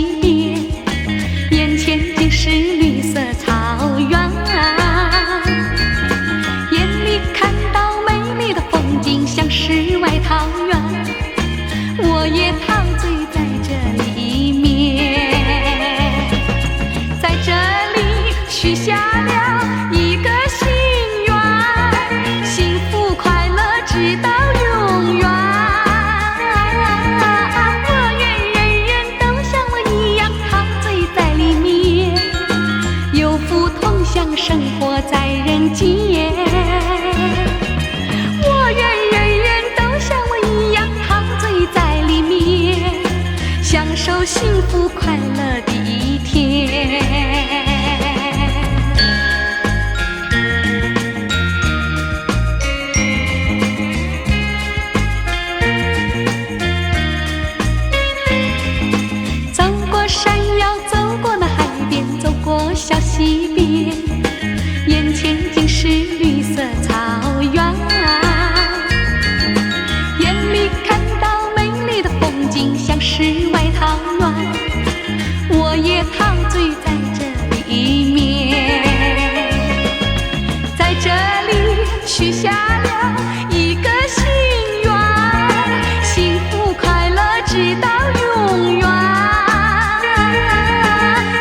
西边，眼前尽是绿色草原，眼里看到美丽的风景，像世外桃源，我也陶醉在这里面，在这里许下了一个心愿，幸福快乐直到永远。我愿人人都像我一样陶醉在里面，有福同享，生活在人间。我愿人人都像我一样陶醉在里面，享受幸福快乐的一天。走过山腰，走过那海边，走过小溪边，眼前尽是绿色草原，眼里看到美丽的风景，像世外桃源，我也陶醉在这里面，在这里许下了一个心愿，幸福快乐直到永远。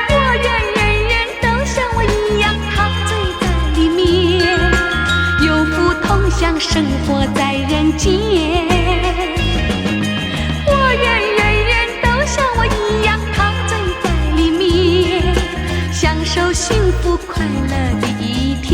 我愿人人都像我一样陶醉在里面，有福同享，生活在人间。我愿人人都像我一样陶醉在里面，享受幸福快乐的一天。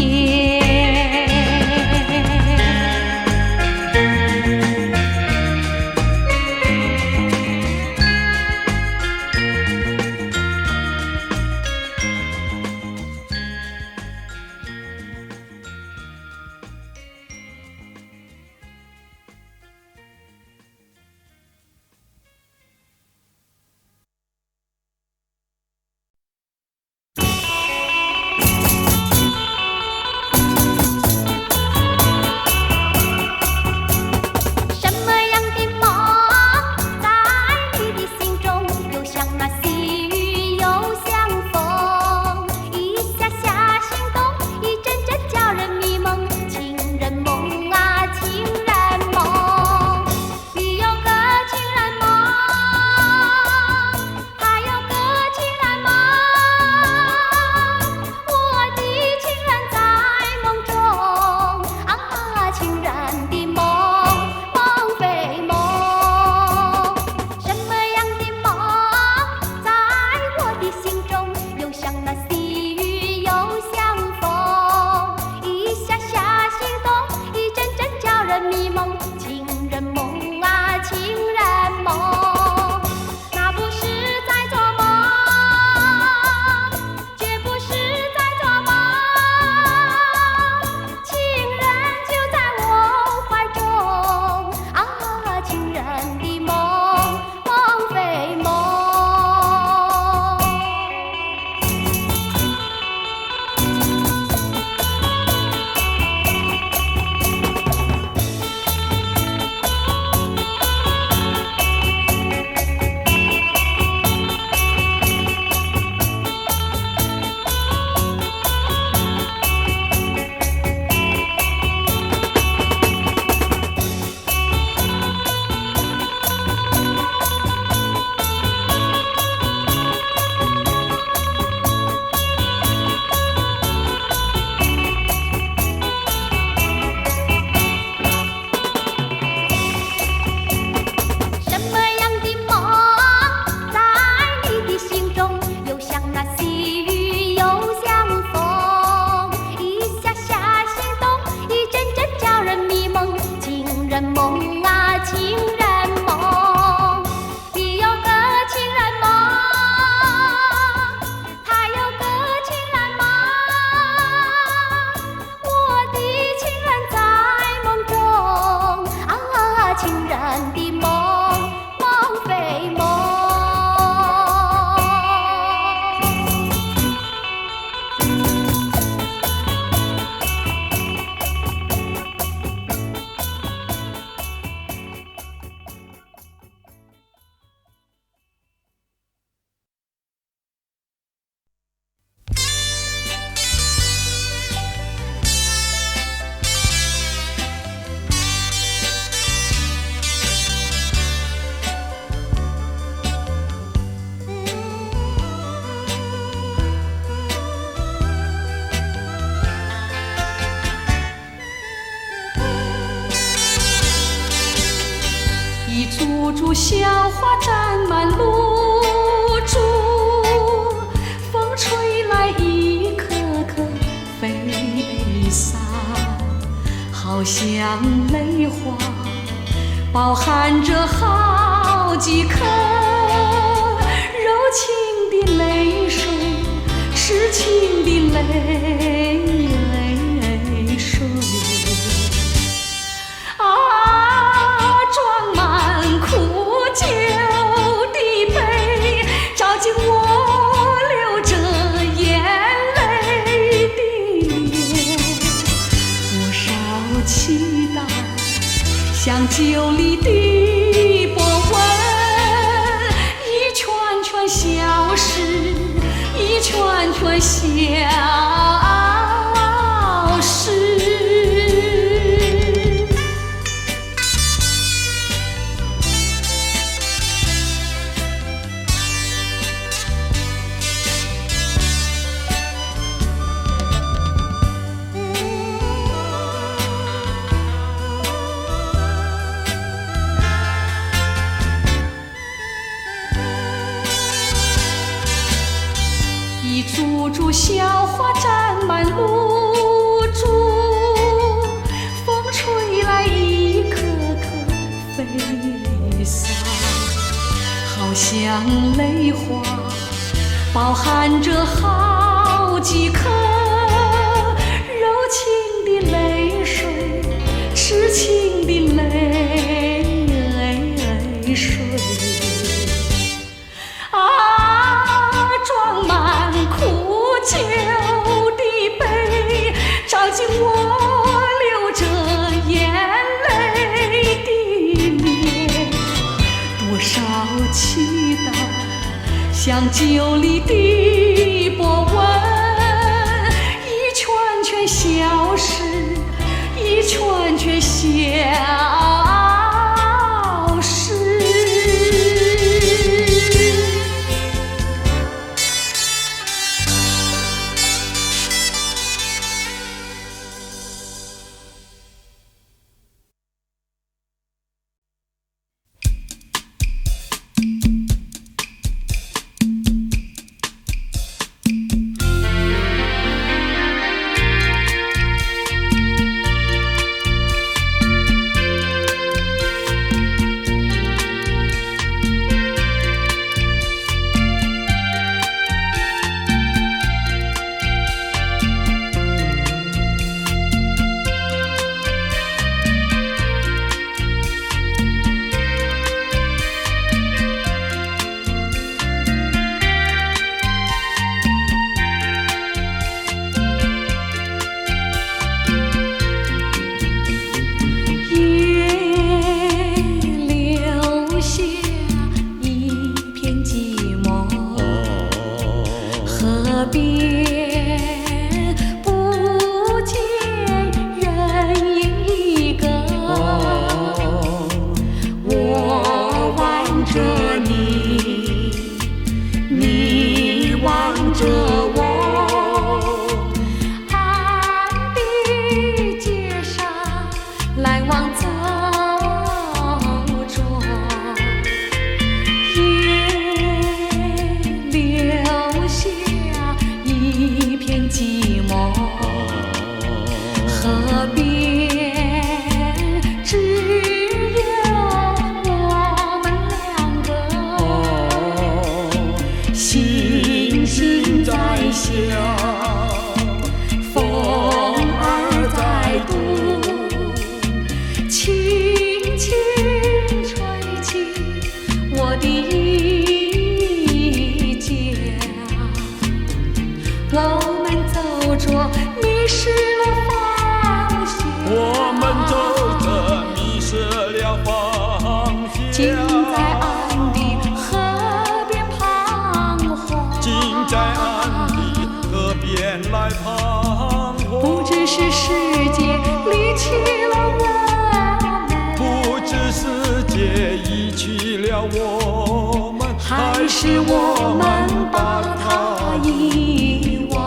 花沾满露珠，风吹来一颗颗飞洒，好像泪花饱含着好几颗柔情的泪水，痴情的泪水啊，装满苦酒的杯，照进我流着眼泪的脸。多少期待像酒里的波纹，一圈圈消失，一圈圈消失。一株株小花沾满露珠，风吹来一颗颗飞洒，好像泪花饱含着好几颗柔情的泪水，痴情的泪水啊，装满苦酒的杯，照进我流着眼泪的脸。多少期待像酒里的波纹，一圈圈消失，一圈圈消失。河边不见人影一个，我望着你，你望着我，暗的街上来往走着，夜留下一片寂寞，河边只有我们两个，星星在笑，风儿在动，轻轻吹起我的衣角。我们走着迷失了方向，我们走着迷失了方向，竟在岸的河边彷徨，竟在岸的河边来彷徨。不知是世界离弃了我们，不知世界遗弃了我们，还是我们把它遗忘。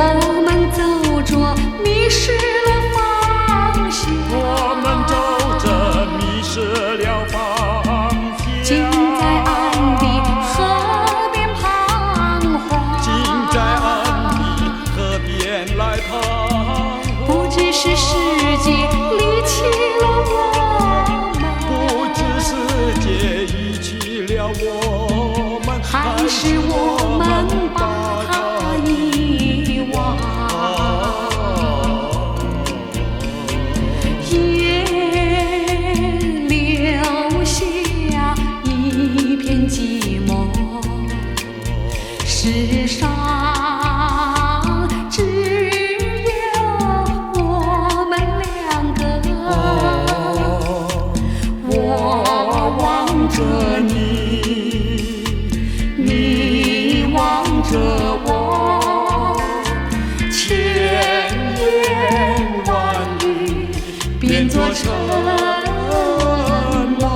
我们走着迷失了方向，我们走着迷失了方向。竟在岸边河边彷徨，竟在岸边河边来彷徨。不知是世界离弃了我们，不知世界遗弃了我们，还是我们把它遗忘，也留下一片寂寞。世上只有我们两个，我望着你，你望着我，千言万语变作沉默。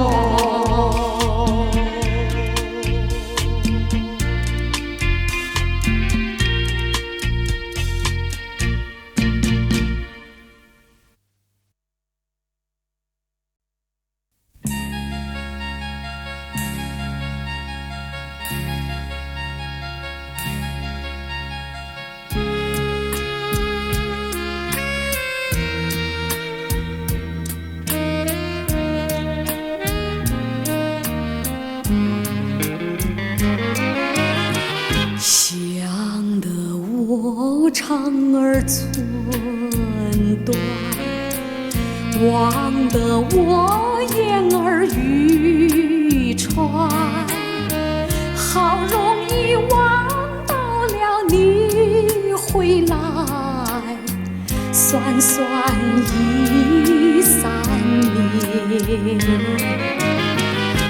想得我肠儿寸断，望得我眼儿欲穿，好容易望到了你回来，算算已3年。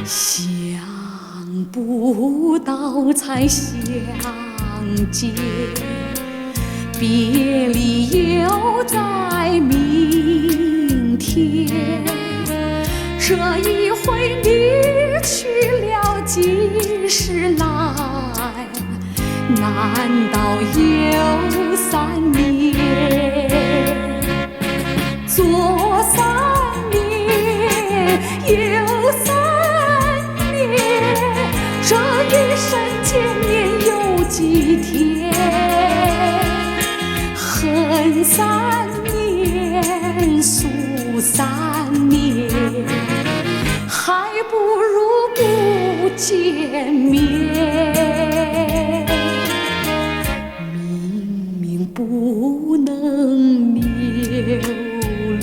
想不到才相见，别离又在明天。这一回你去了几时来？难道又3年？左3年，右3年，这一生见面有几天？恨3年，诉3年，还不如不见面。明明不能留恋，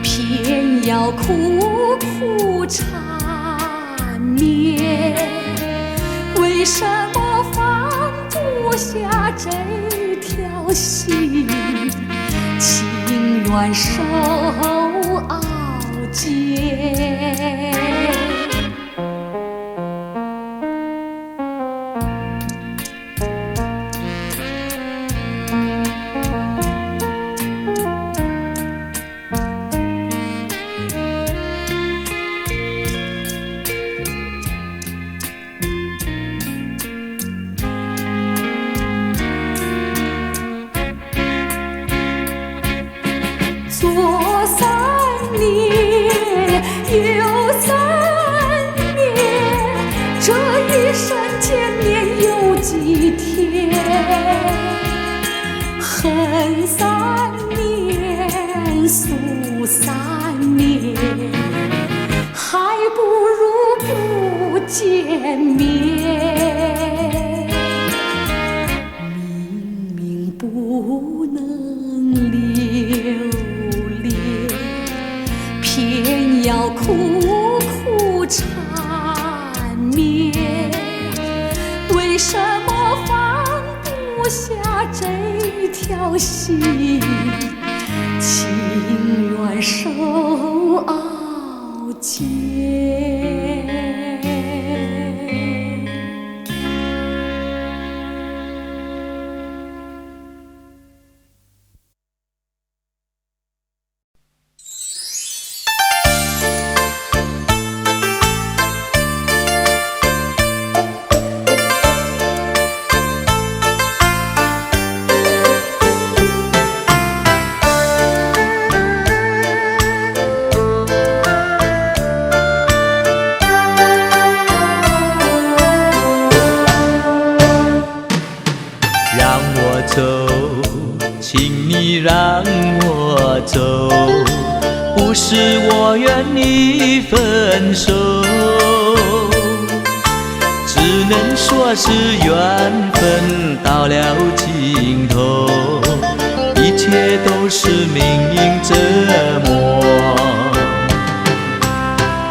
偏要苦苦缠绵。为什么放不下这条心？情愿受熬煎。左3年，右3年，这一生见面有几天？恨3年，诉3年，还不如不见面。明明不能留恋，偏要苦苦缠绵。为什么放不下这条心？情愿受熬煎。让我走，不是我愿你分手，只能说是缘分到了尽头，一切都是命运折磨。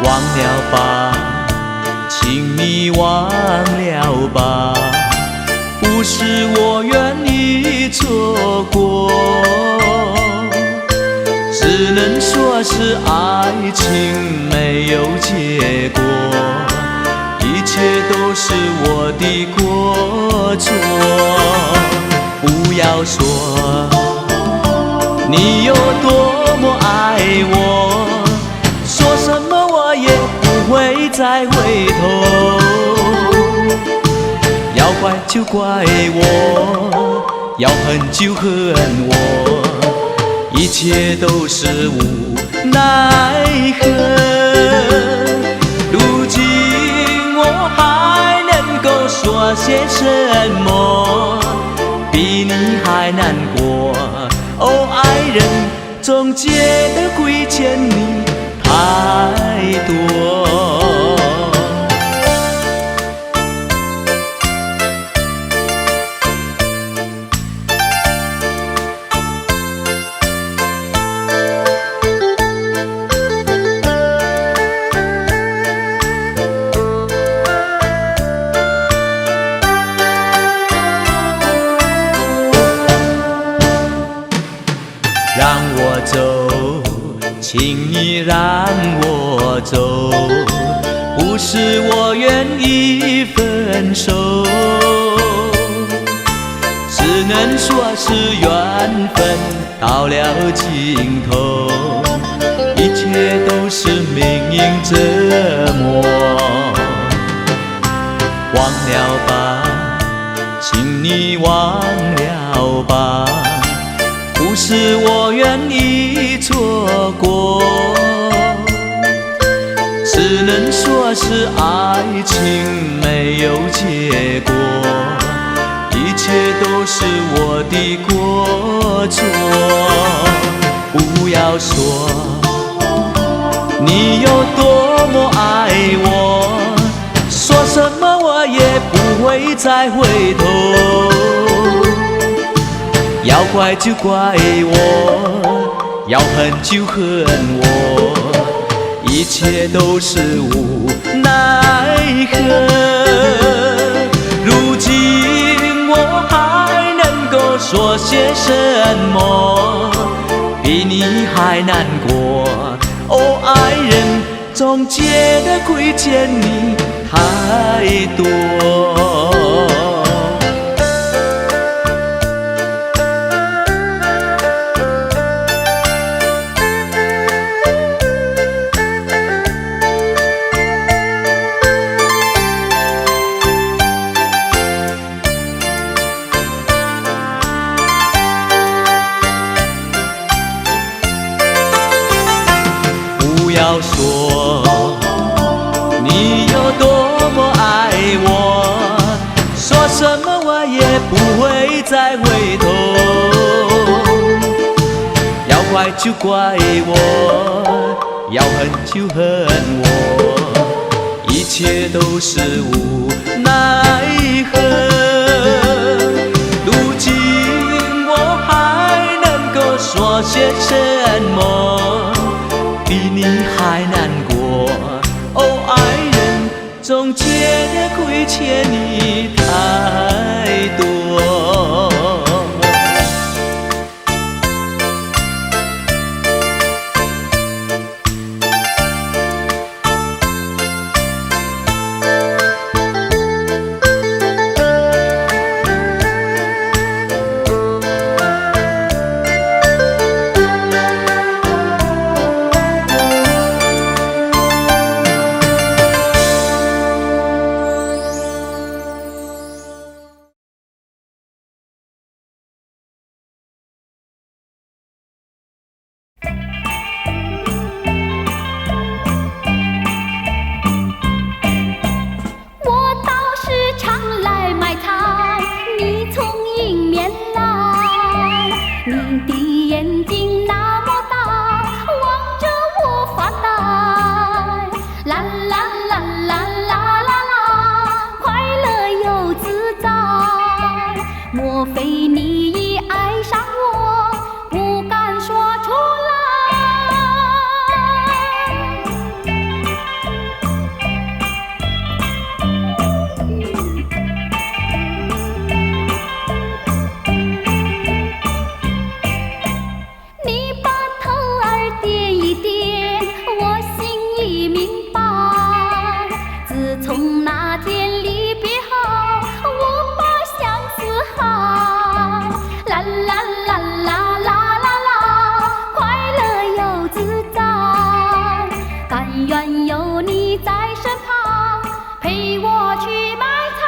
忘了吧，请你忘了吧，不是我愿你错过，只能说是爱情没有结果，一切都是我的过错。不要说你有多么爱我，说什么我也不会再回头。要怪就怪我，要恨就恨我，一切都是无奈何。如今我还能够说些什么，比你还难过。哦，爱人，总觉得亏欠你太多。让我走，请你让我走，不是我愿意分手，只能说是缘分到了尽头，一切都是命运折磨。忘了吧，请你忘了吧，不是我愿你错过，只能说是爱情没有结果，一切都是我的过错。不要说你有多么爱我，说什么我也不会再回头。要怪就怪我，要恨就恨我，一切都是无奈何。如今我还能够说些什么，比你还难过。哦，爱人，总觉得亏欠你太多。不要说你有多么爱我，说什么我也不会再回头。要怪就怪我，要恨就恨我，一切都是无奈何。如今我还能够说些什么，比你还难过。哦，爱人，总觉得亏欠你太多。眼睛那么大，望着我发呆。啦啦啦啦啦啦啦，快乐又自在。莫非你已爱上我，不敢说出来？你把头儿点一点，我心已明白。自从那天离别后，我把相思海。啦啦啦啦啦啦啦，快乐又自在。但愿有你在身旁，陪我去买菜。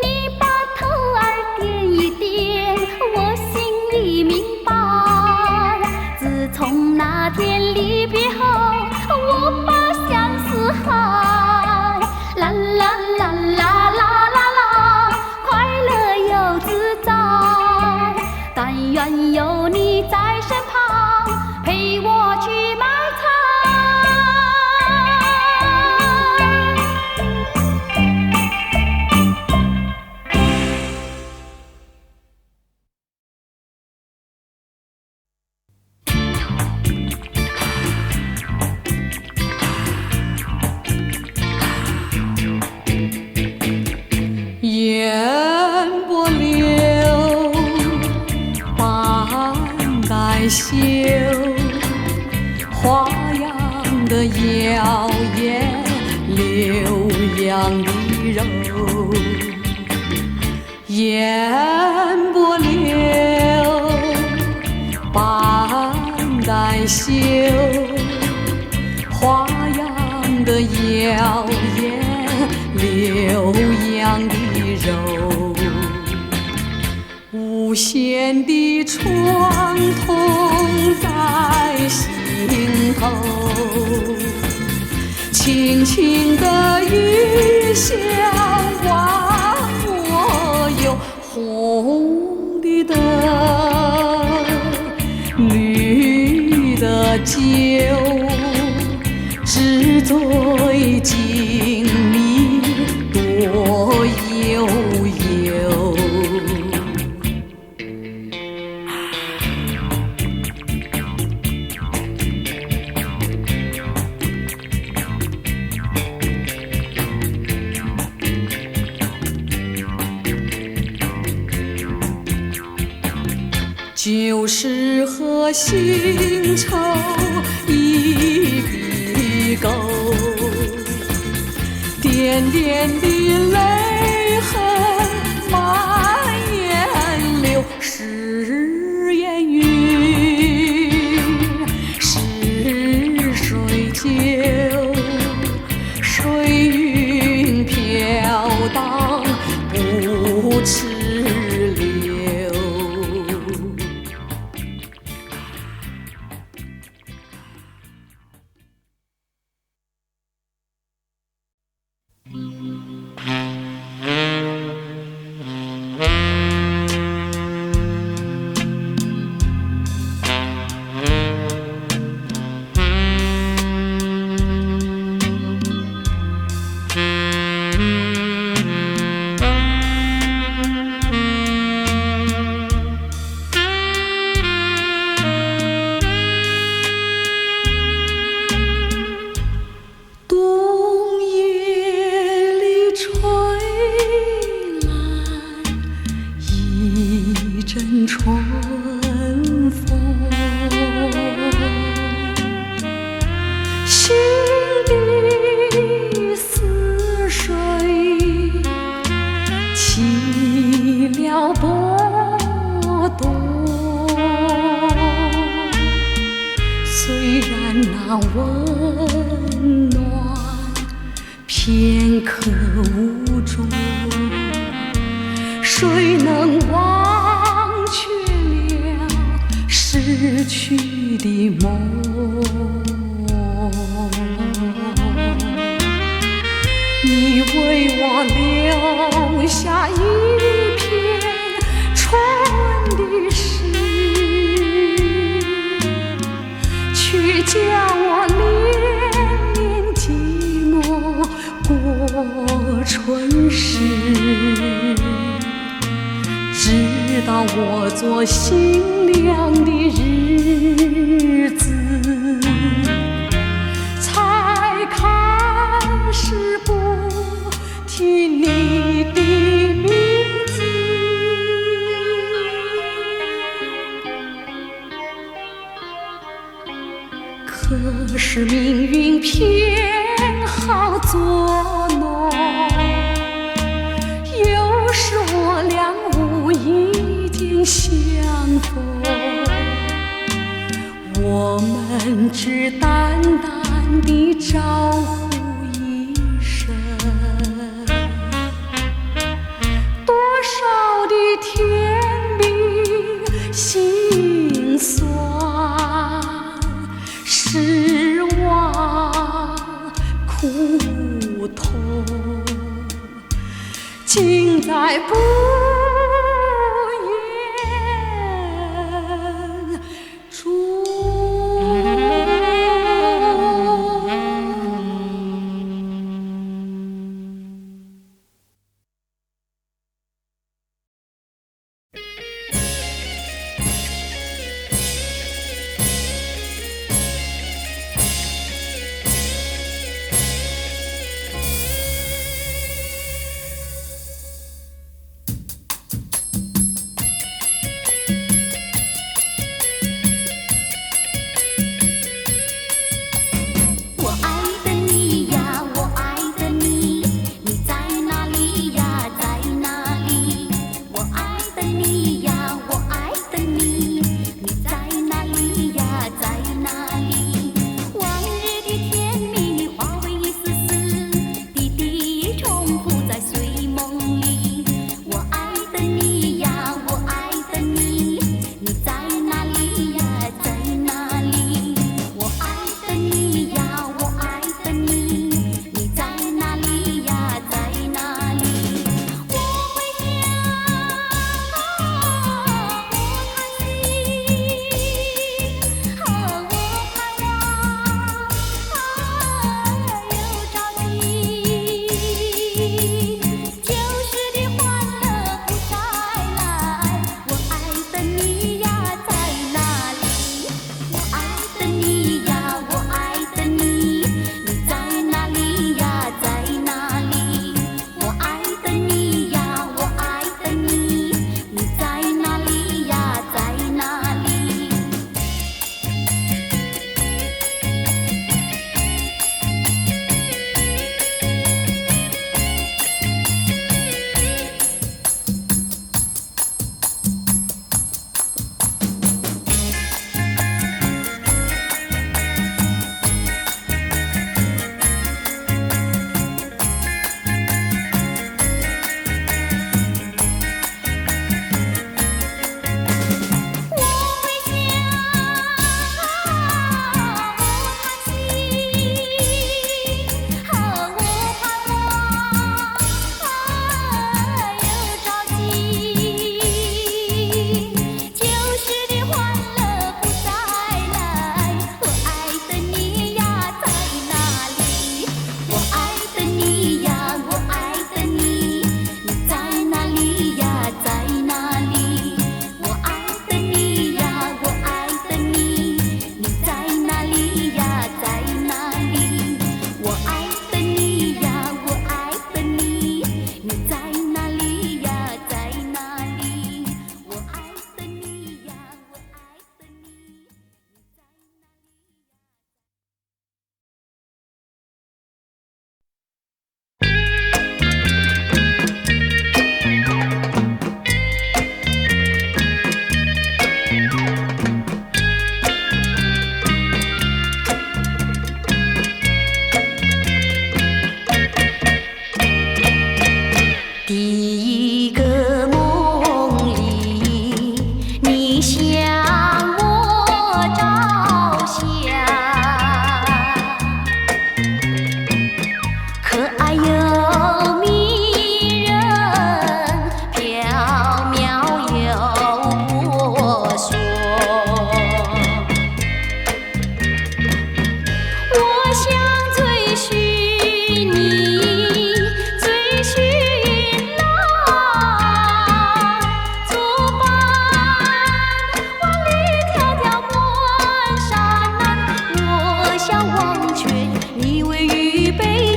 你把头儿点一点，我心里明白。自从那天离别后，我把相思海。啦啦啦啦啦啦啦，快乐又自在。但愿有你在身旁，陪我去买菜。烟波流，半带袖，花样的妖艳，留样的柔。烟波流，半带袖，花样的妖艳，留样的柔。无限的创痛在心头，轻轻的雨香万我有。红的灯，绿的酒，纸醉金迷多悠悠。旧时和新愁一笔勾，点点的泪痕满眼流。是烟云，是水酒，水云飘荡不迟留。那温暖，片刻无助，谁能忘却了逝去的梦？你为我留下一片春的诗，却叫我连连寂寞过春时。直到我做新娘的日子，才开始不提你的名字。可是命运偏好作弄，又使我俩无意间相逢。我们只淡淡地招呼一声，多少的甜蜜心酸，失望苦痛，尽在不言中。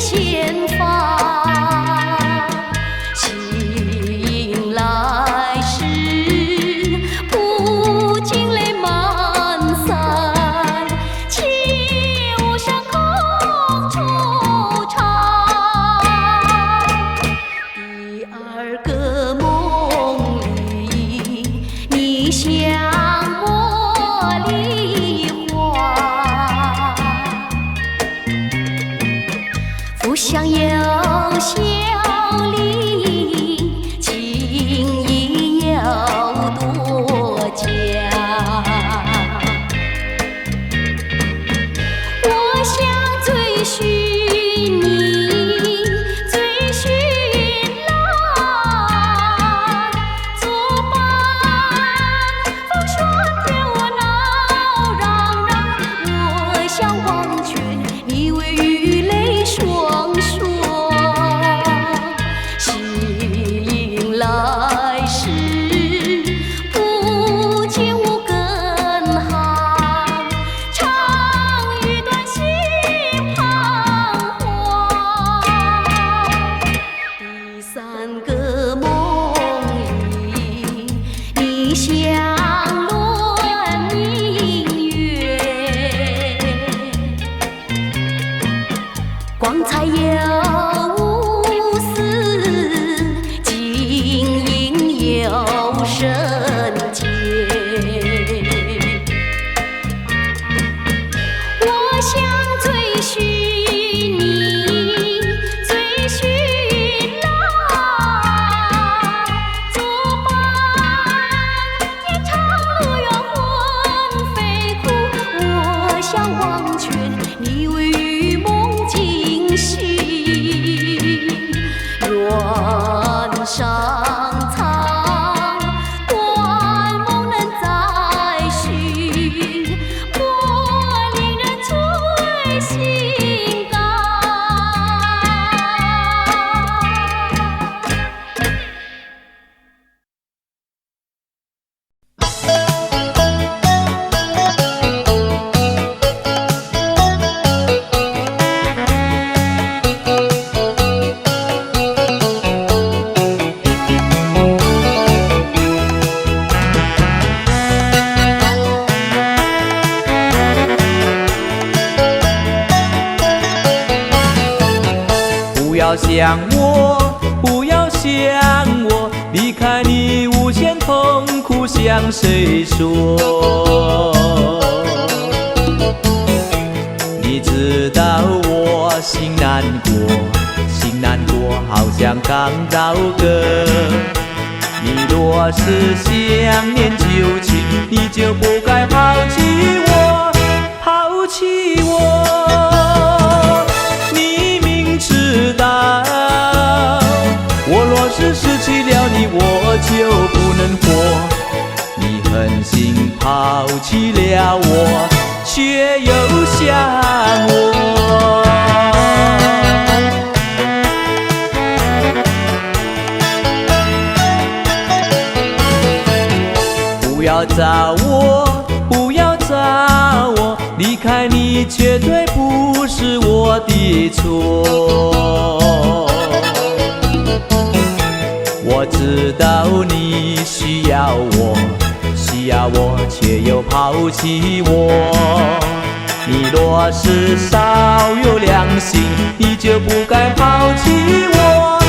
前方。醒来时，不禁泪满腮，起舞上空惆怅。第二个梦里，你像茉莉花，浮想又笑里，情意有多假。我想追寻你，追寻来作伴。风霜天我恼嚷嚷，我想忘却你为雨泪双双。醒来时，不见无根行，长与短心彷徨。第三个梦里，你像轮明月，光彩又无私，晶莹又圣洁。我想追寻你，追寻来作伴。夜长路远魂飞苦，我想忘却你为与梦惊醒。愿上苍，断梦能再续，莫令人醉心肝。不要想我，不要想我，离开你无限痛苦向谁说？你知道我心难过，心难过好像刚到歌。你若是想念旧情，你就不该抛弃我，抛弃我。你明知道，我若是失去了你，我就不能活。你狠心抛弃了我，却又想我。不要找我，不要找我，离开你绝对不是我的错。我知道你需要我，需要我却又抛弃我。你若是少有良心，你就不该抛弃我，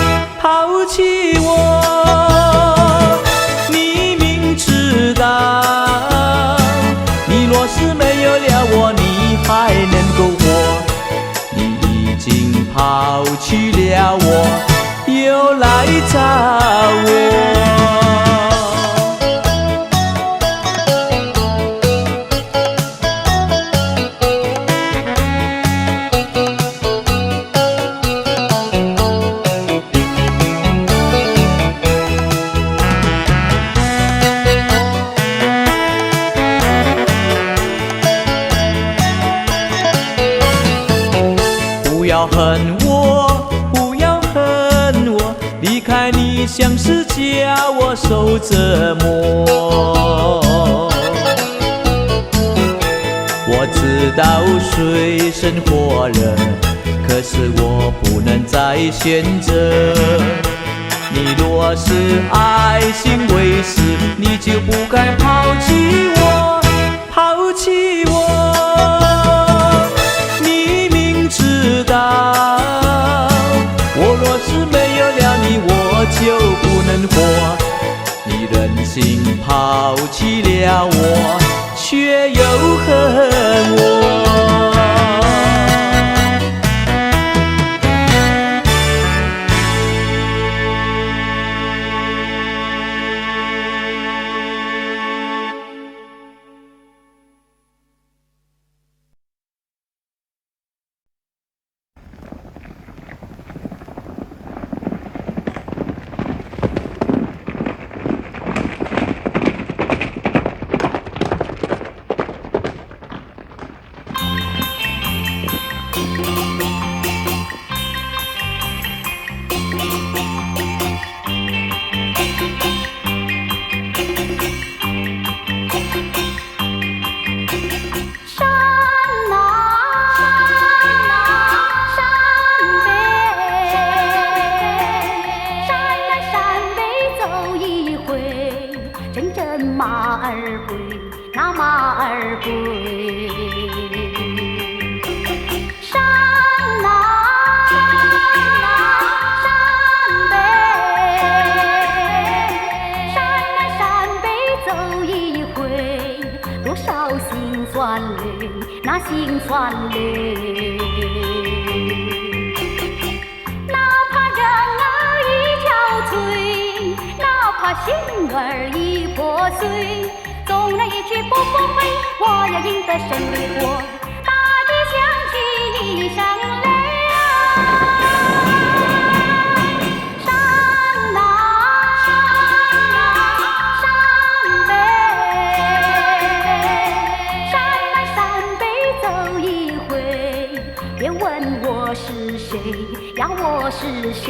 抛弃我。你明知道，你若是没有了我，你还能够活。你已经抛弃了我，又来找我。不要恨我，不要恨我，离开你像是叫我受折磨。我知道水深火热，可是我不在选择。你若是爱心为实，你就不该抛弃我，抛弃我。你明知道，我若是没有了你，我就不能活。你任性抛弃了我，却又恨我。心酸泪，哪怕人儿已憔悴，哪怕心儿已破碎，纵然一去不复回，我要赢得胜利过。大地响起一声雷啊！要我是谁？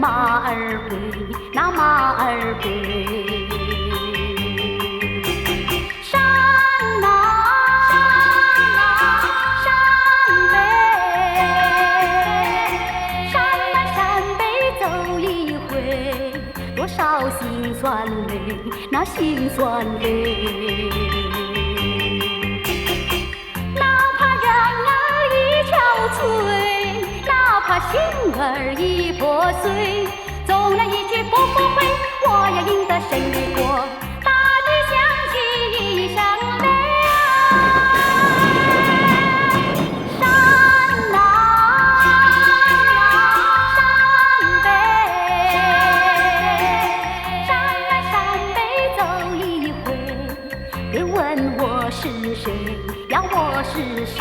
马儿归，那马儿归。山啊山北，山南山北走一回，多少辛酸泪，那辛酸泪。哪怕人儿已憔悴，哪怕心儿已破碎，纵然一去不复回，我要赢得胜利过。大地响起一声雷啊！山啊山北，山南山北走一回，别问我是谁，要我是谁。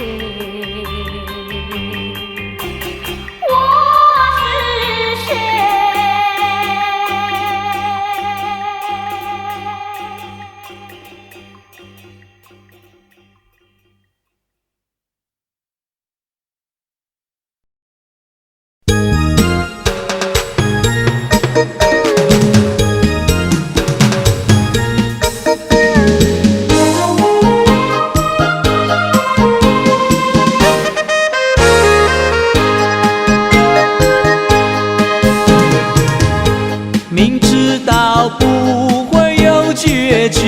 明知道不会有结局，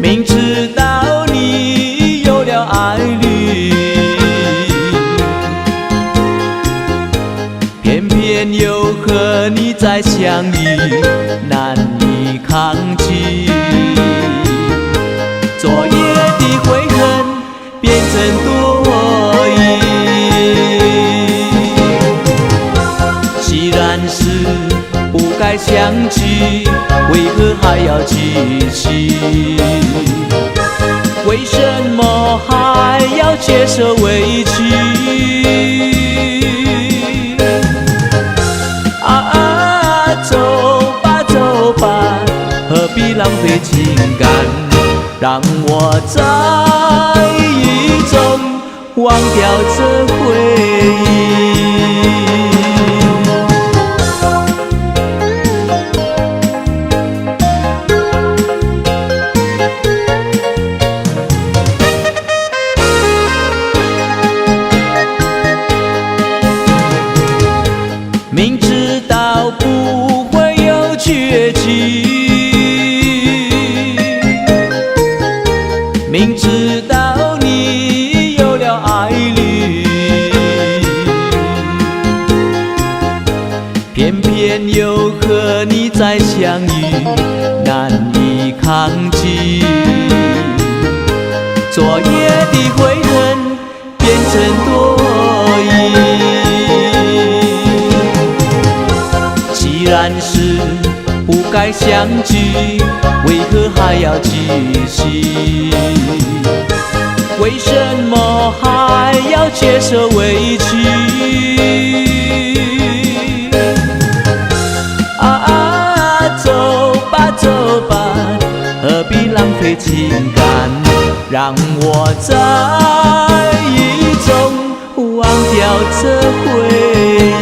明知道你有了爱侣，偏偏又和你再相遇，难以抗拒。昨夜的悔恨变成多疑。既然是不该相聚，为何还要继续？为什么还要接受委屈？让我在雨中忘掉这回忆。明知道不会有绝迹，明知道你有了爱侣，偏偏又和你再相遇，难以抗拒。昨夜的悔恨变成多疑。既然是不该相聚，为何还要继续？为什么还要接受委屈？走吧走吧，何必浪费情感？让我在雨中忘掉这回忆。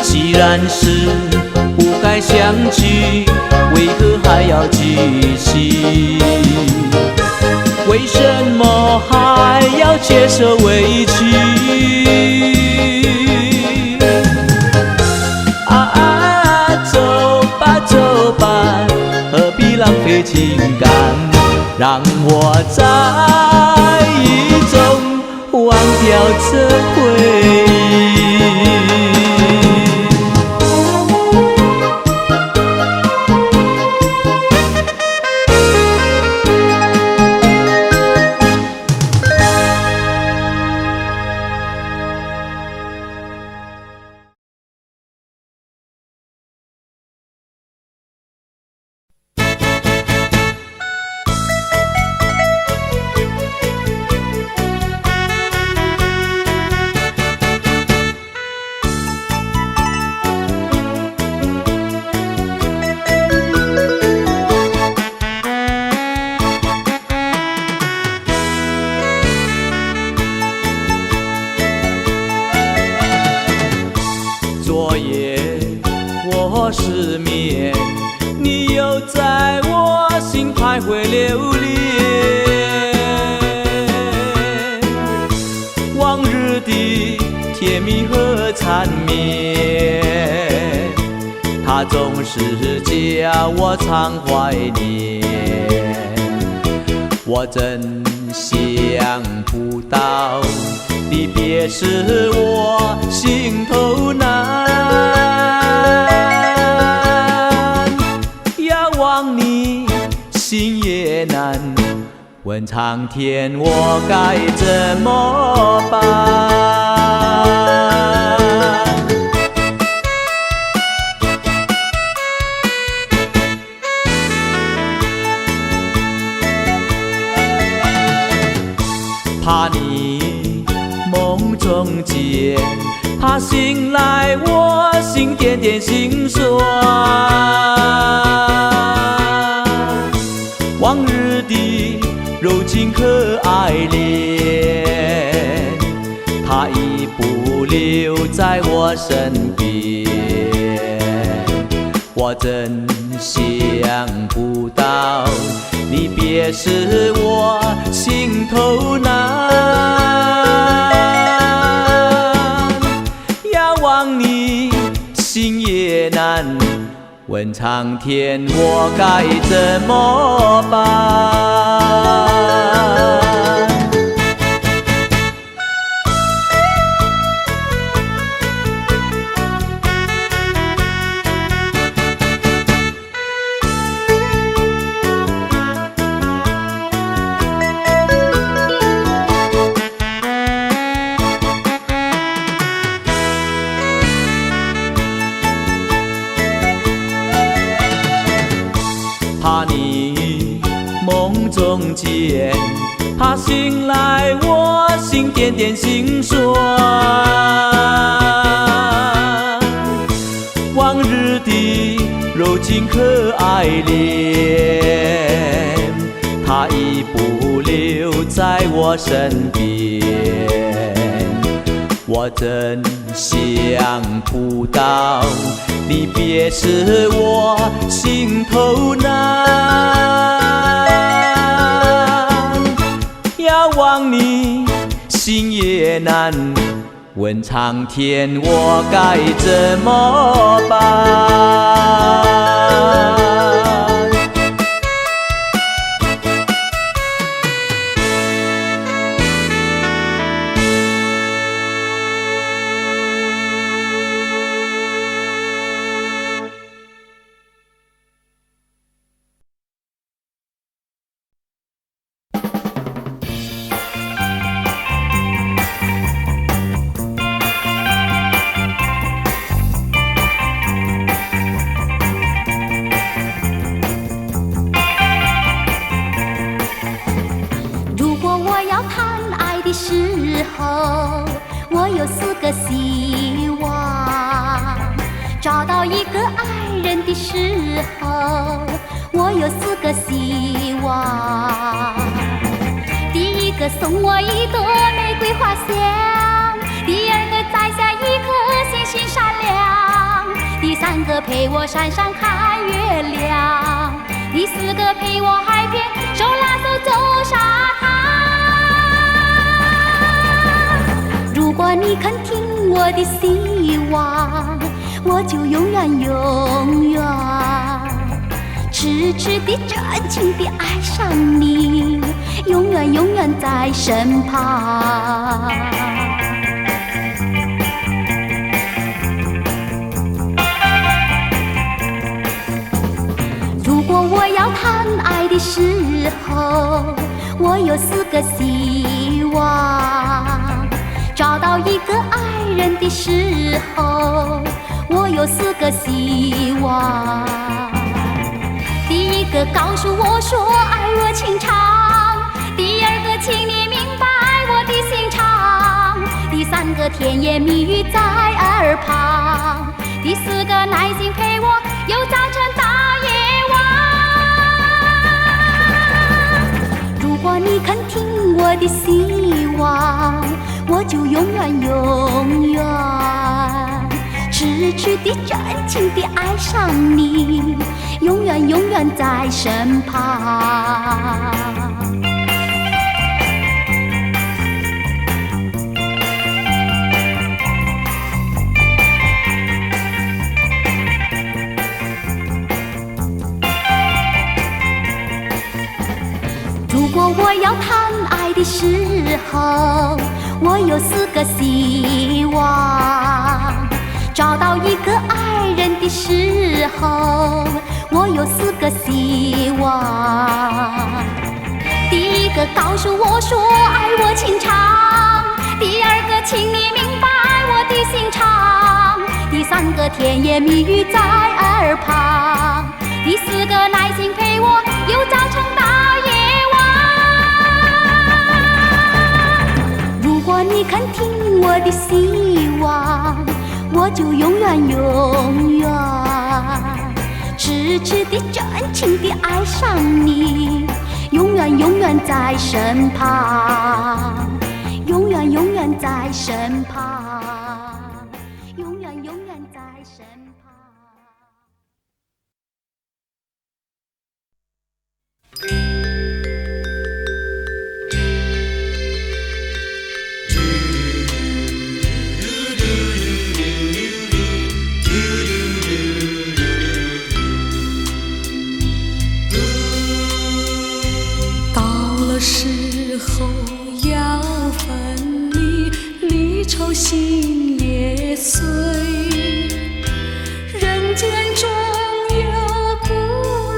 既然是不该相聚，为何还要继续？为什么还要接受委屈？走吧走吧，何必浪费情感？让我在雨中忘掉这回忆。昨夜我失眠，你又在我心徘徊流连。往日的甜蜜和缠绵，它总是叫我常怀念。我真想不到离别时我心头难，要忘你心也难，问苍天我该怎么办？怕你梦中见，怕醒来我心点点心酸。往日的柔情和爱恋，它已不留在我身边。我真想不到离别时我心头难，要忘你心也难，问苍天我该怎么办？中间，他醒来，我心点点心酸。往日的柔情可爱脸，他已不留在我身边。我真想不到，离别使我心头难，要忘你心也难，问苍天我该怎么办？我有4个希望，找到一个爱人的时候，我有4个希望。第一个送我一朵玫瑰花香，第二个摘下一颗星星闪亮，第3个陪我山上看月亮，第4个陪我海边手拉手走沙滩。如果你肯听我的希望，我就永远永远痴痴地真情地爱上你，永远永远在身旁。如果我要谈爱的时候，我有4个希望，找到一个爱人的时候，我有4个希望。第一个告诉我说爱我情长，第二个请你明白我的心肠，第3个甜言蜜语在耳旁，第4个耐心陪我由早晨到夜晚。如果你肯听我的希望，我就永远永远痴痴地真情地爱上你，永远永远在身旁。如果我要谈爱的时候，我有4个希望，找到一个爱人的时候，我有4个希望。第一个告诉我说爱我情长，第二个请你明白我的心肠，第3个甜言蜜语在耳旁，第4个耐心陪我由早晨到夜晚。如果你肯听我的希望，我就永远永远痴痴地真情地爱上你，永远永远在身旁，永远永远在身旁，永远永远在身旁。时候要分离，离愁心也碎。人间中有不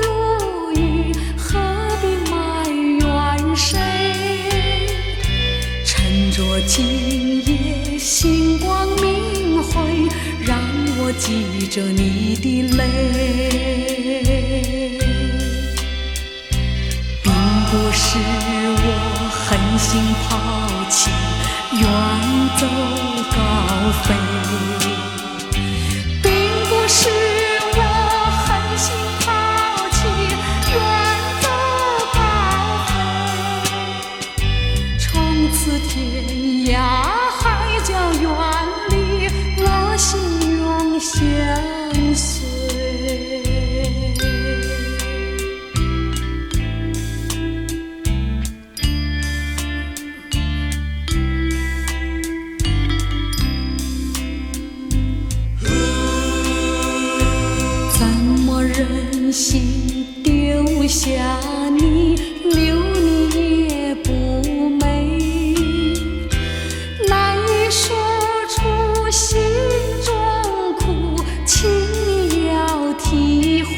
如意，何必埋怨谁？趁着今夜星光明辉，让我记着你的泪。并不是是我狠心抛弃，远走高飞，并不是我狠心抛弃，远走高飞。从此天涯海角远离，我心永相随。忍心丢下你，留你也不美，难以说出心中苦，请你要体会。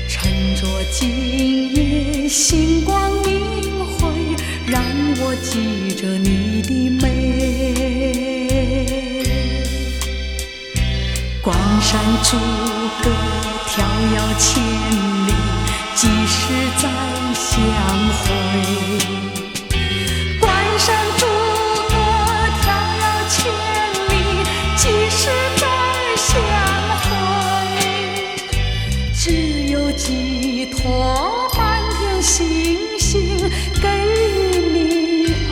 趁着今夜星光明辉，让我记着你的美。关山阻隔迢遥千里，几时再相会？关山阻隔迢遥千里，几时再相会？只有寄托满天星星，给你安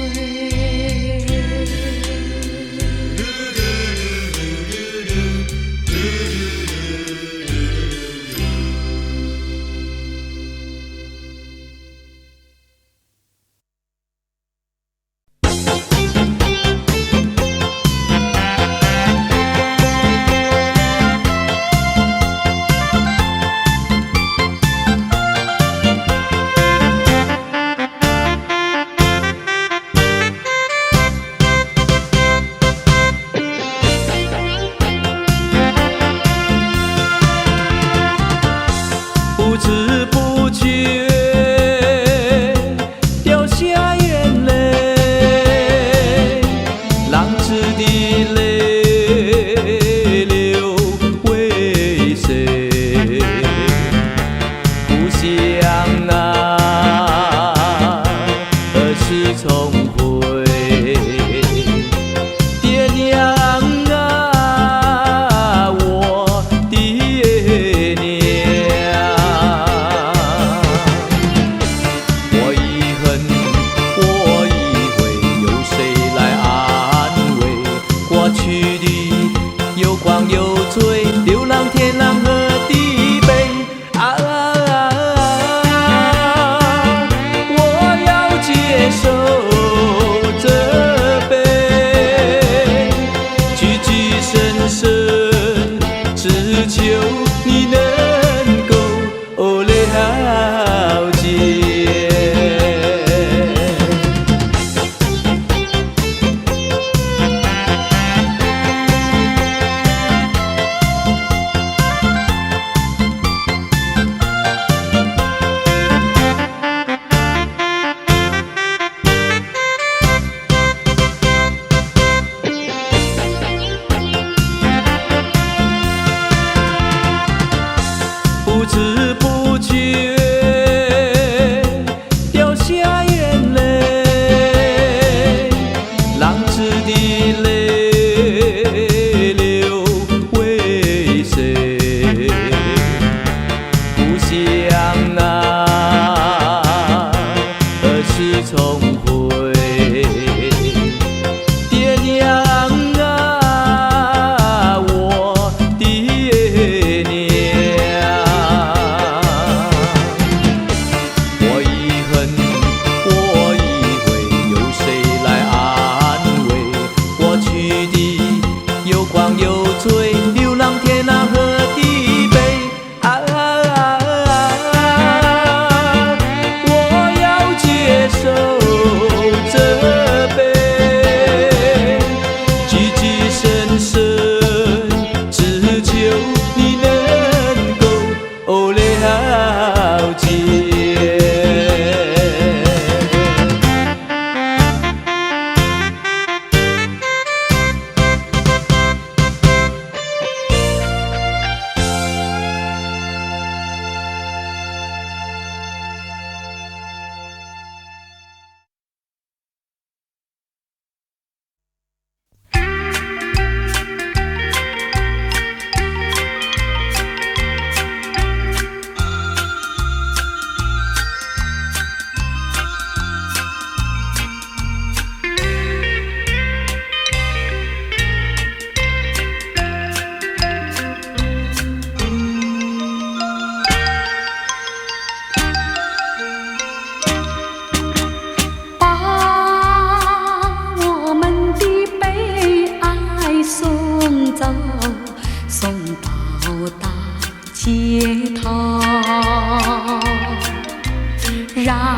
慰。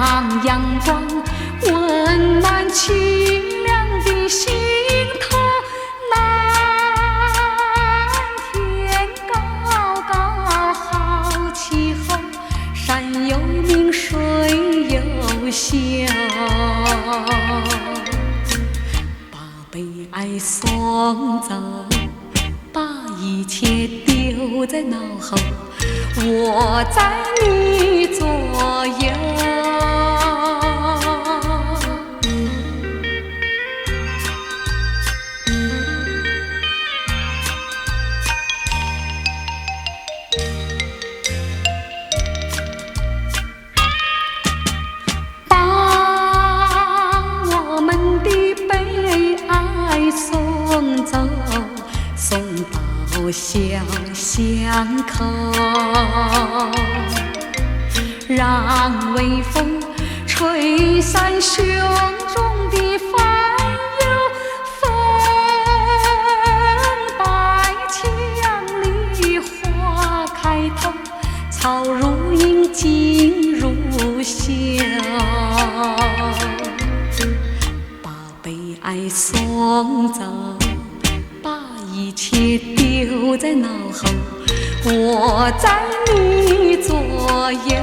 让阳光温暖清凉的心头。蓝天高高好气候，山有名水有秀，把悲哀送走，把一切丢在脑后，我在你左右。小巷口，让微风吹散胸中的烦忧，风白墙里花开头，草如茵锦如绣，把悲哀送走，一切丢在脑后，我在你左右。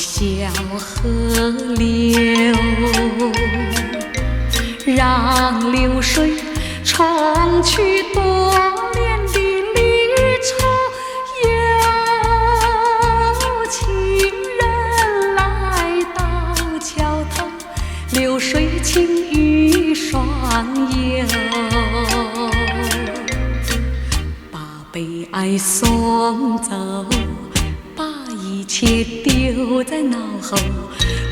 小河流，让流水冲去多年的离愁，有情人来到桥头，流水轻于双游，把悲哀送走，一切丢在脑后，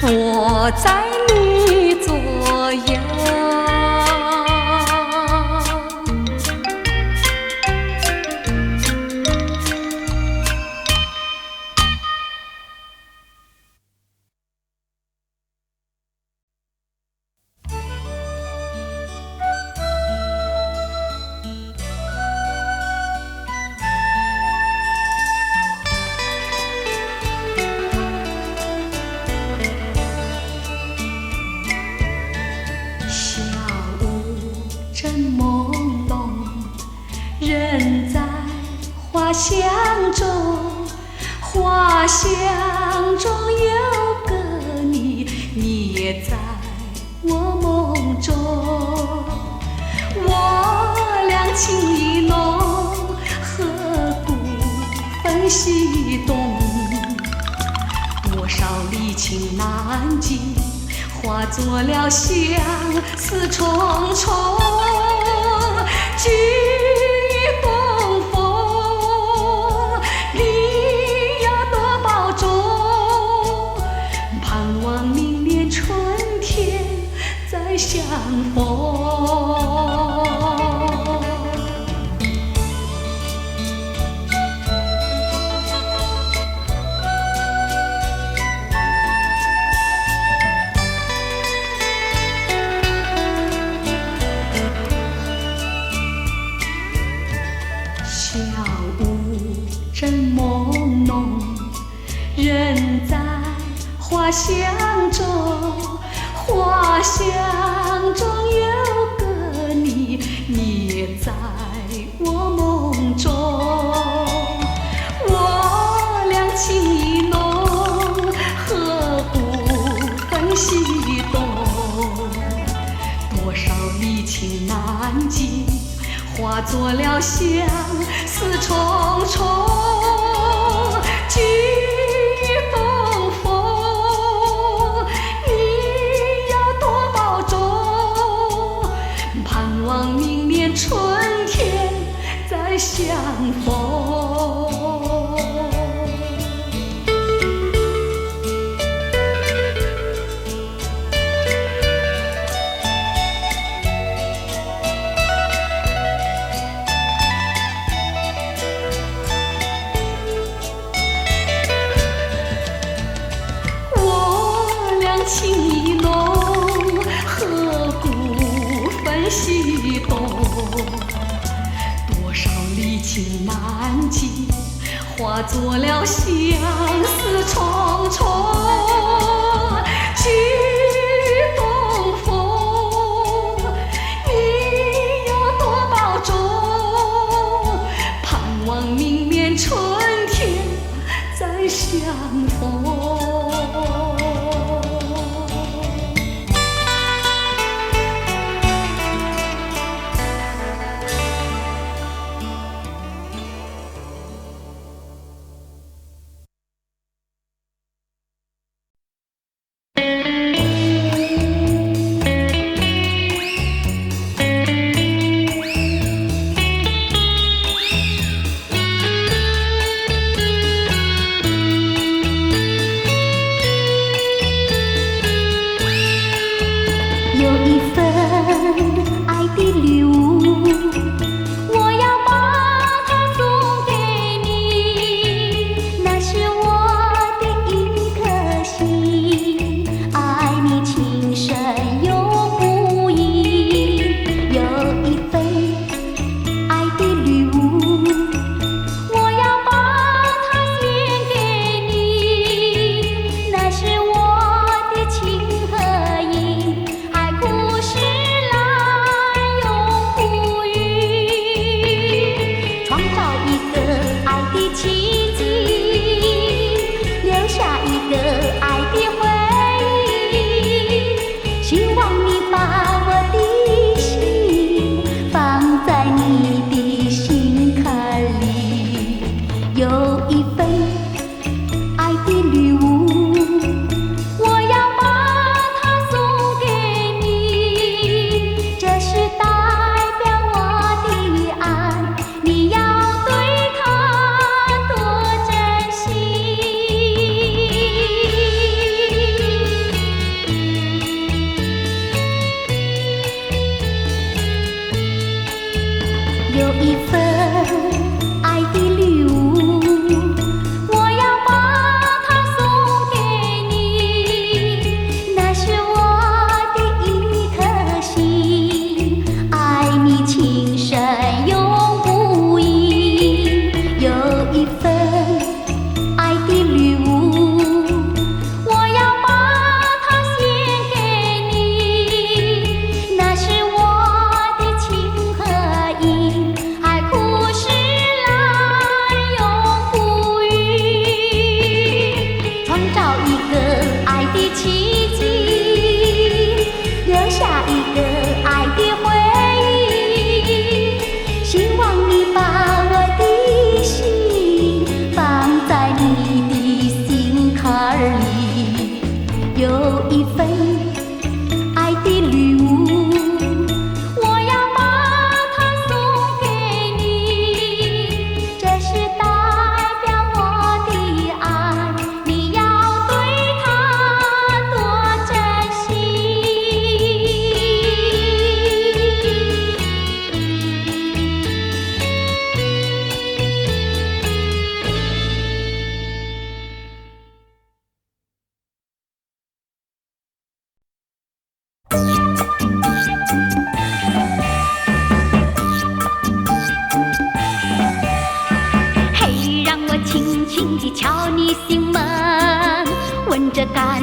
我在你左右。花香中，花香中有个你，你也在我梦中。我俩情意浓，何不分西东？多少离情难尽，化作了相思重重。相逢，小屋正朦胧，人在花香中。花香中有个你，你也在我梦中。我俩情意浓，何不分西东？多少离情难尽，化作了相思重重。相逢。我俩情意浓，何故分西东？多少离情难尽，化作了相思重重。去东风，你有多保重？盼望明年春天再相逢。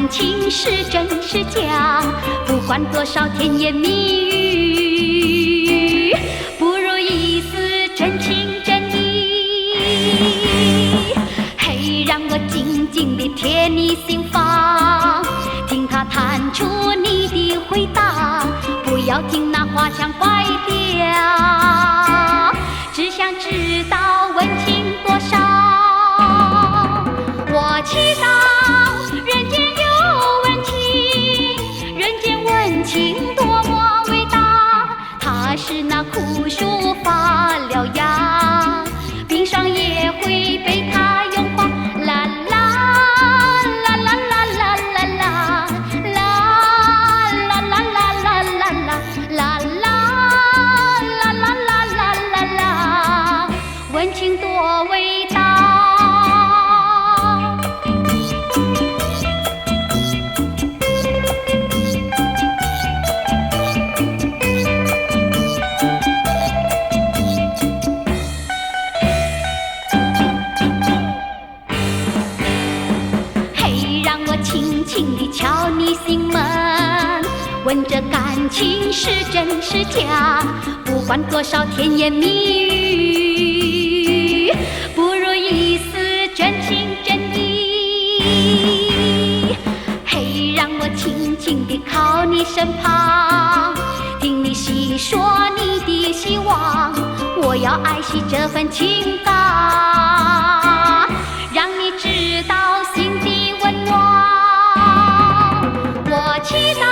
情是真是假，不管多少甜言蜜语，不如一丝真情真意。嘿，让我紧紧地贴你心房，听他弹出你的回答，不要听那花腔怪调，只想知道温情多少。我祈祷人间有温情，人间温情多么伟大，它是那枯树发了芽，冰我味道。嘿，让我轻轻地敲你心门，问这感情是真是假，不管多少甜言蜜语，不如一丝真情真意。嘿，让我轻轻地靠你身旁，听你细说你的希望，我要爱惜这份情感，让你知道心底温暖。我祈祷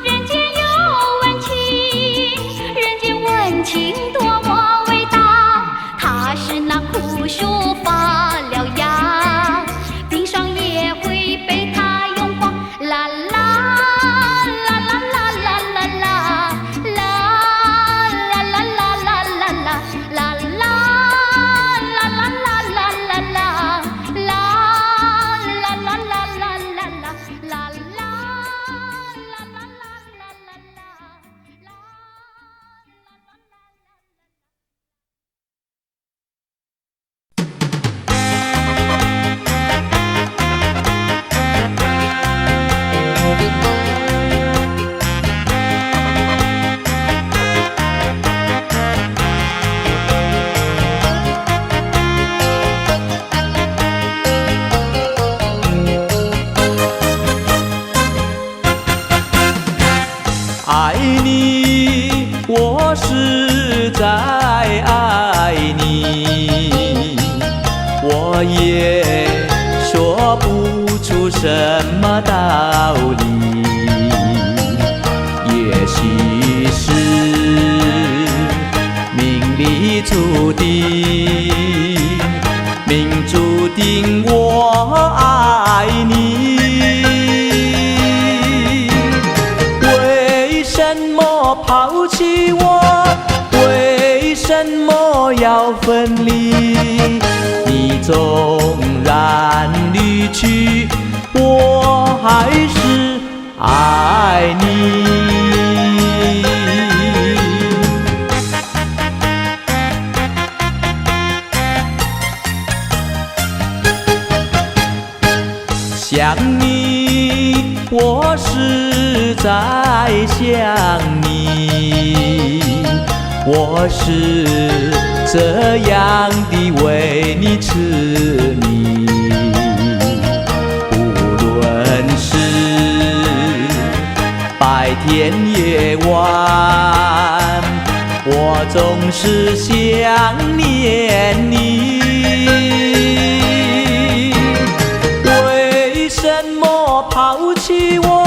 人间有温情，人间温情多么伟大，它是那苦树发了芽，冰霜也会被它融化。啦啦啦啦啦啦啦啦啦啦啦啦啦啦啦啦啦啦爱你，我实在爱你，我也说不出什么道理，也许是命里注定，命注定我爱你。为什么抛弃我？为什么要分离？你纵然离去，我还是爱你。想你，我实在想你，我是这样的为你痴迷。无论是白天夜晚，我总是想念你。为什么抛弃我？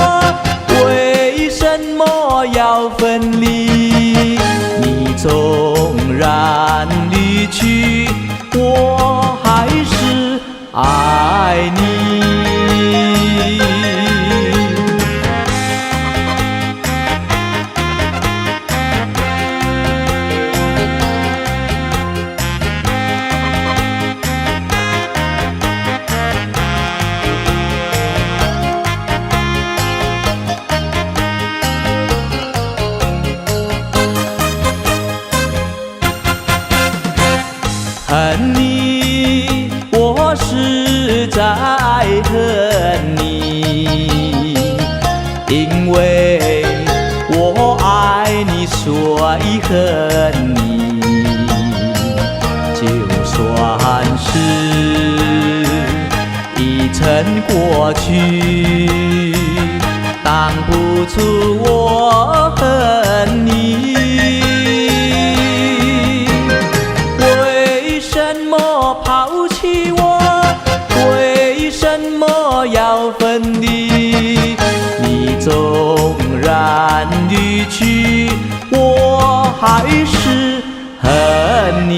为什么要分离？你纵然离去，我还是爱你。恨你，我实在恨你，因为我爱你，所以恨你。就算是已成过去，当不出我恨你。为什么抛弃我？为什么要分离？你纵然离去，我还是恨你。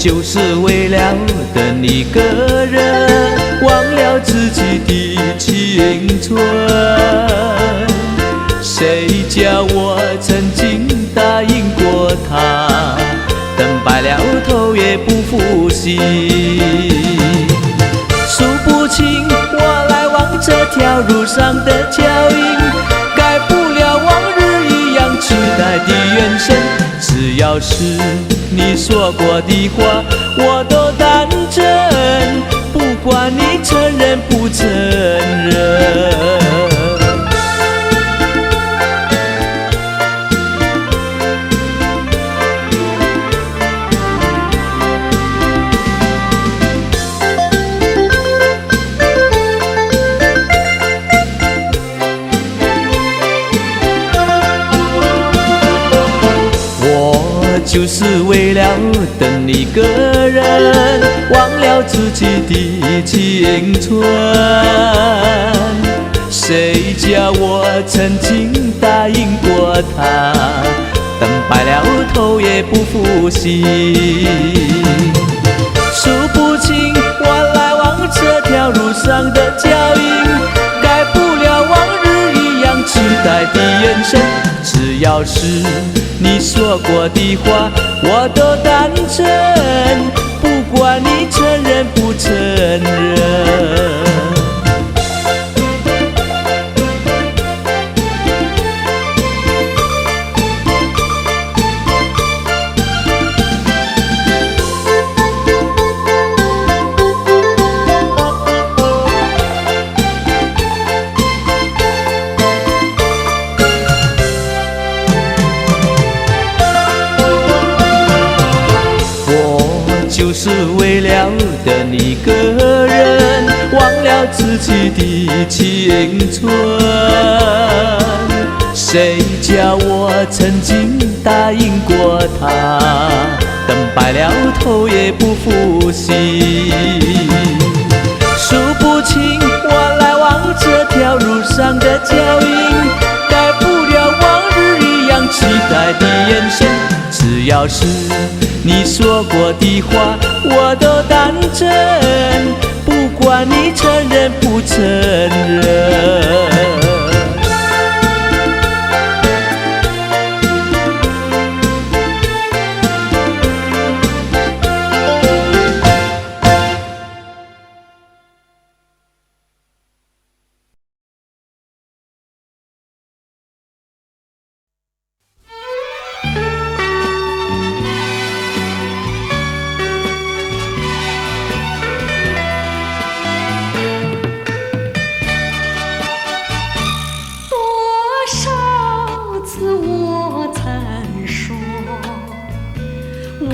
就是为了等一个人，忘了自己的青春。谁叫我曾经答应过他，等白了头也不负心。数不清我来往这条路上的脚印，改不了往日一样期待的眼神。只要是你说过的话，我都当真，不管你承认不承认。就是为了等一个人，忘了自己的青春。谁叫我曾经答应过他，等白了头也不负心。数不清我来往这条路上的脚印，改不了往日一样期待的眼神。只要是你说过的话，我都当真，不管你承认不承认。就是为了等一个人，忘了自己的青春。谁叫我曾经答应过他，等白了头也不负心。数不清我来往这条路上的脚印，改不了往日一样期待的眼神。只要是你说过的话，我都当真，不管你承认不承认。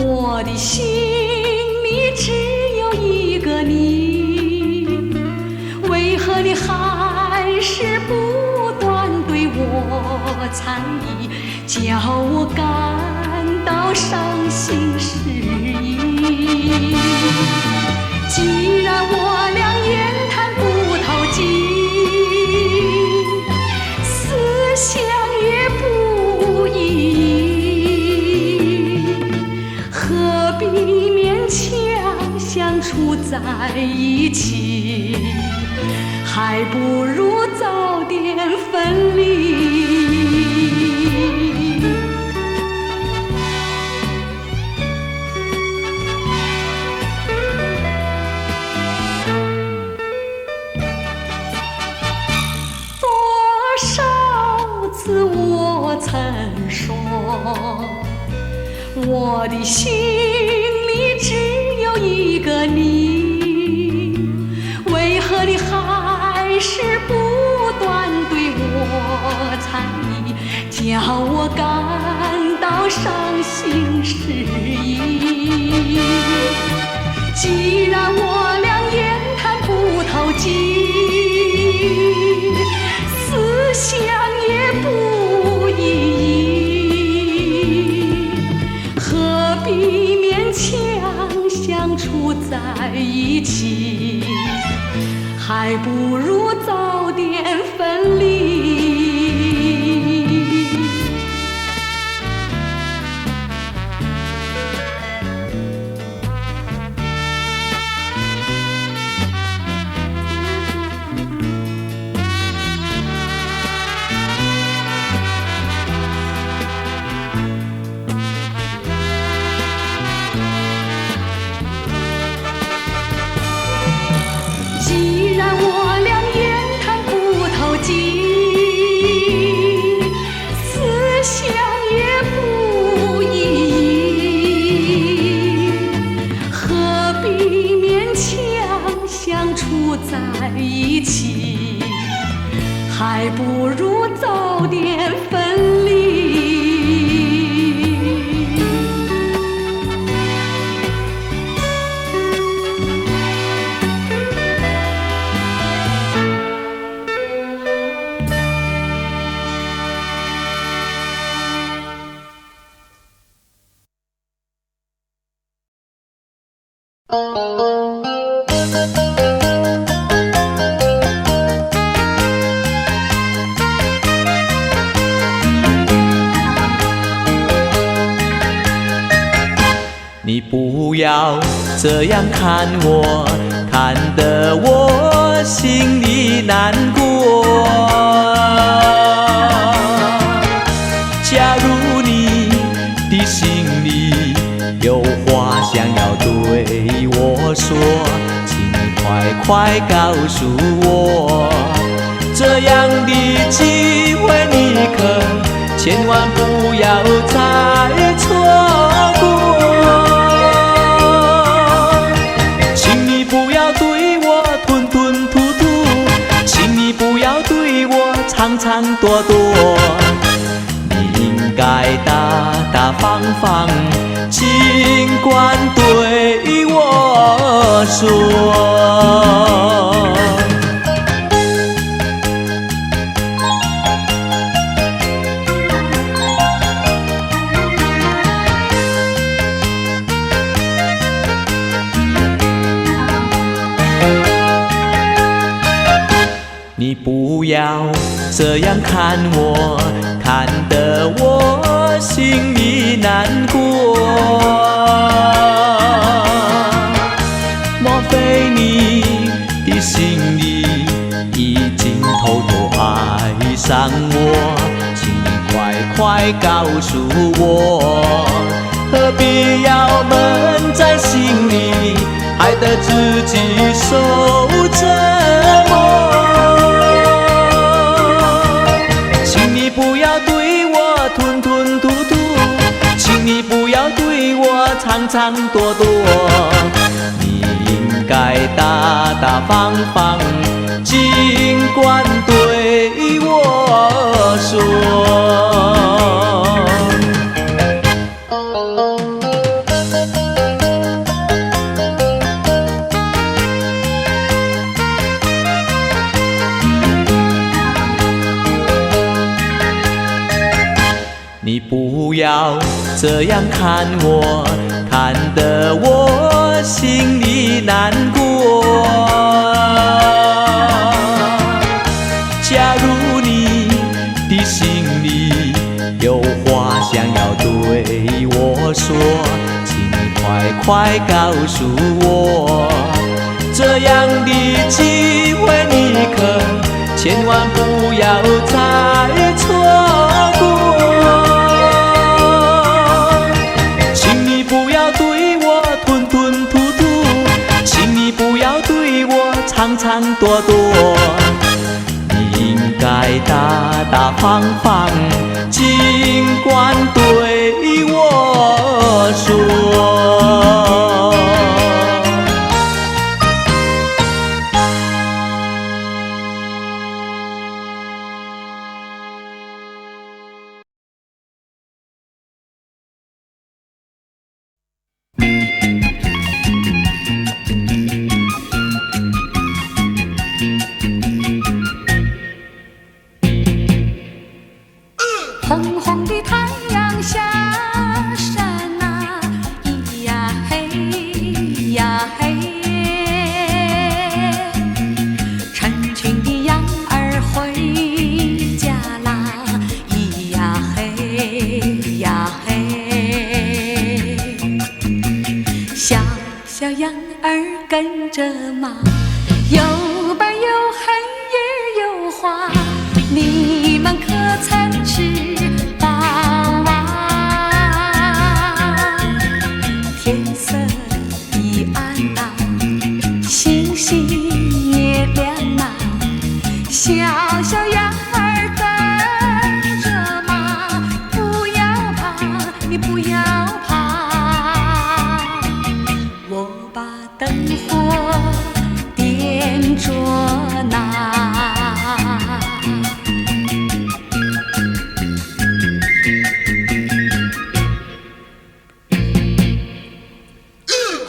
我的心里只有一个你，为何你还是不断对我猜疑，叫我感到伤心失意？既然我俩言谈不投机，思想也不一，何必勉强相处在一起？还不如早点分离。多少次我曾说，我的心里只有一个你，为何你还是不断对我猜疑，叫我感到伤心失意？既然我俩言谈不投机，思想也不一，何必勉强相处在一起？还不如早点分离。比勉强相处在一起，还不如早点分离。你不要这样看我，看得我心里难过。假如你的心里有话想要对我说，请你快告诉我，这样的机会你可千万不要再错过。请你不要对我吞吞吐吐，请你不要对我长长短短，你应该大方尽管对我说。你不要这样看我，看得我心里难过。莫非你的心里已经偷偷爱上我？请你快告诉我，何必要闷在心里，害得自己受折磨？不要对我吞吞吐吐，请你不要对我长长短短，你应该大方尽管对我说。你不要这样看我，看得我心里难过。假如你的心里有话想要对我说，请你快告诉我，这样的机会你可千万不要再错过。长长短短，你应该大方尽管对我说。红红的太阳下山啊，咿呀嘿呀嘿，成群的羊儿回家啦，咿呀嘿呀嘿，小小羊儿跟着马，又白又黑也有花，你们可曾吃饱啊？天色已暗啊，星星也亮啊，小小羊儿跟着马，不要怕，你不要怕，我把灯火点着那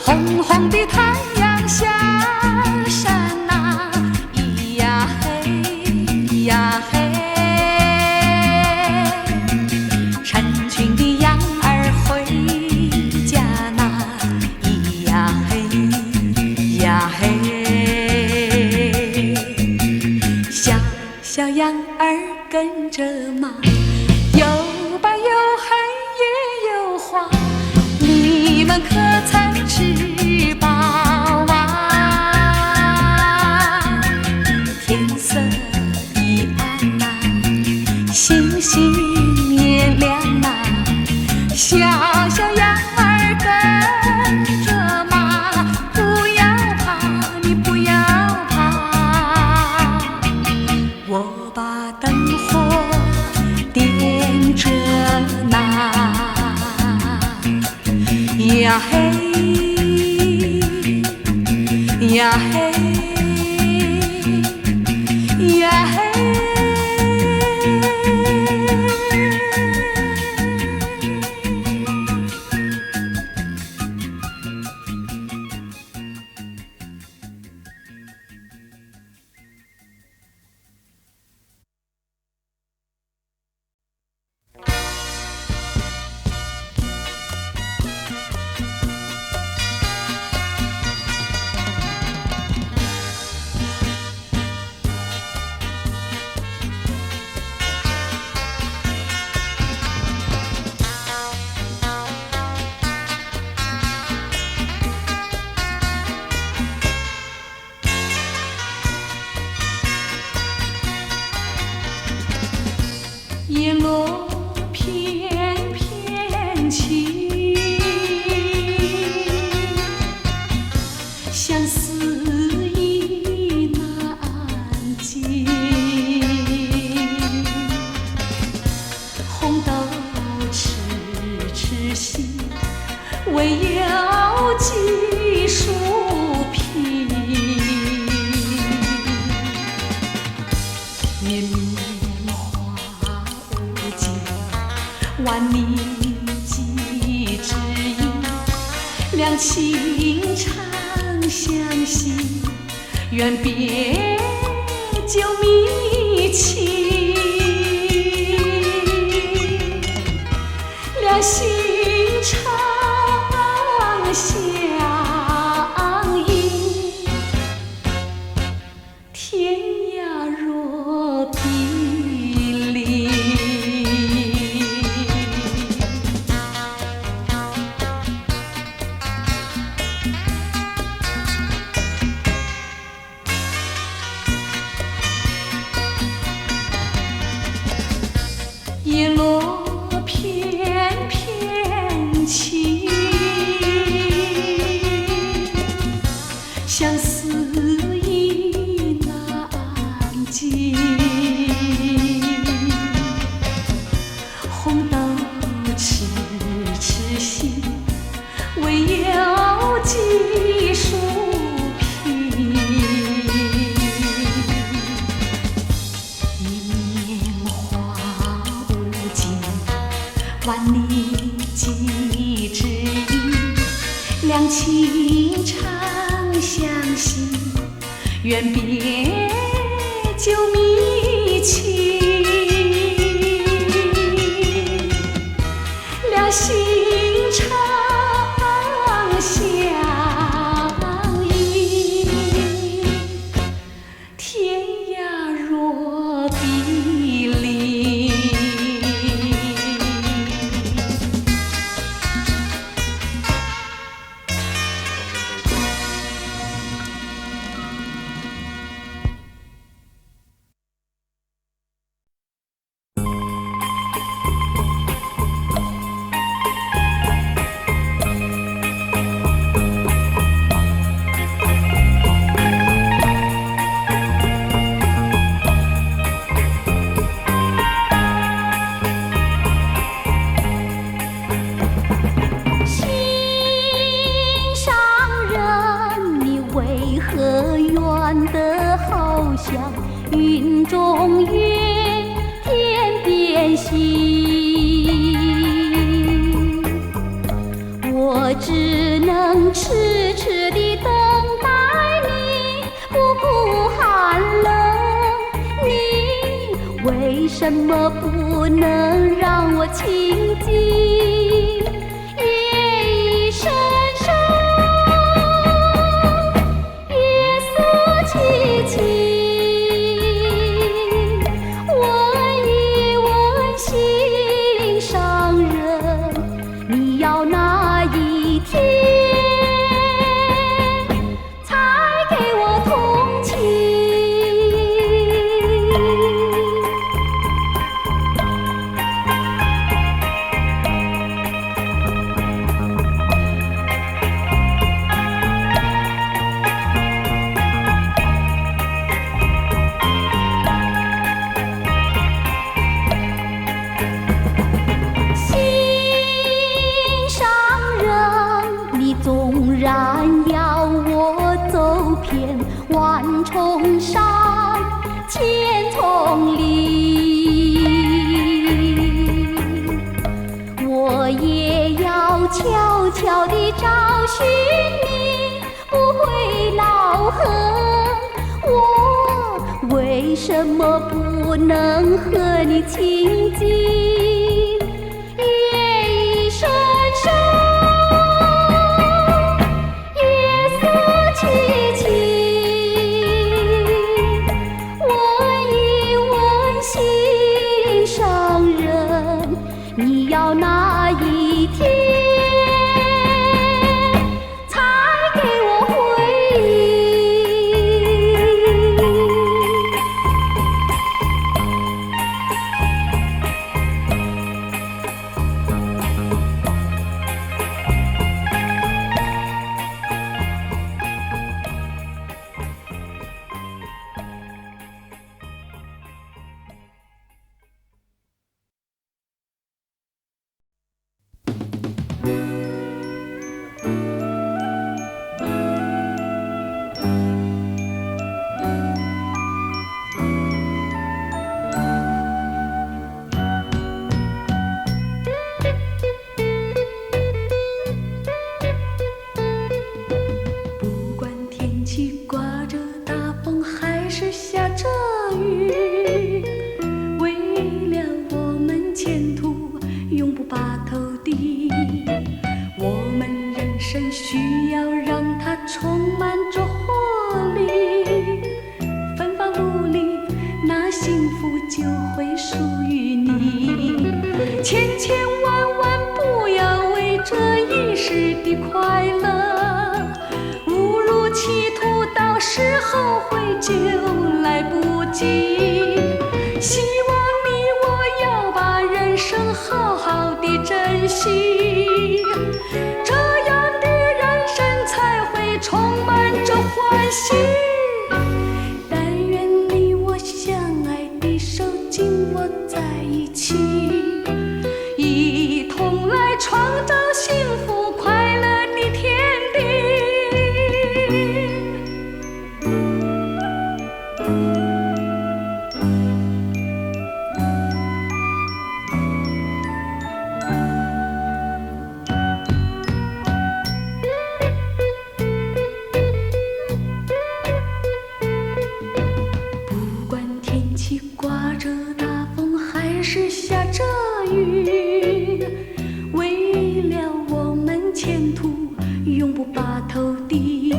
红红的太阳下山呐，咿呀嘿，咿呀嘿，成群的羊儿回家呐，咿呀嘿，咿呀嘿，小小羊儿跟着马，有白有黑也有花，你们可曾吃饱啊？天色已暗呐，星星也亮呐，小小羊儿跟着马，不要怕，你不要怕，我把灯火点着那呀嘿呀嘿呀嘿。叶落翩翩起，相思意难尽。红豆迟迟新，唯有几树皮。绵绵万里寄知音，两情长相惜，远别久觅期，两心长相依，天涯若比邻。叶落翩翩起，相思意难尽。红豆迟迟新，唯有几树皮。万里寄知音，两情长相惜，远别久觅期，两心长。和远得好像云中月，天边星。我只能痴痴地等待你，不顾寒冷。你为什么不能让我亲近？夜已深深，夜色凄凄。问一问心上人，你要哪一天才给我同情？纵然要我走遍万重山千丛林，我也要悄悄地找寻你，不会恼恨。我为什么不能和你亲近？夜已深深，凄凄，问一问心上人，你要哪一天才给我回应？需要让它充满着活力，奋发努力，那幸福就会属于你。千千万万不要为这一时的快乐误入歧途，到时后悔就来不及。希望你我要把人生好好的珍惜，这样的人生才会充满着欢喜。但愿你我相爱的手紧握在一起，一同来创造幸福快乐的天地。刮着大风还是下着雨，为了我们前途永不拔头低。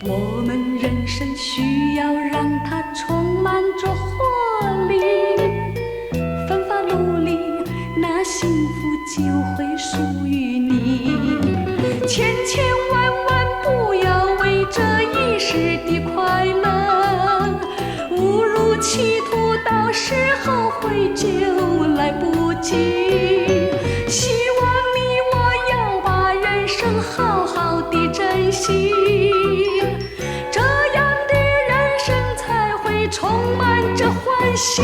我们人生需要让它充满着活力，奋发努力，那幸福就会属于你。千千万万不要为这一时的快乐误入歧途，到时后悔就来不及。希望你我要把人生好好的珍惜，这样的人生才会充满着欢喜。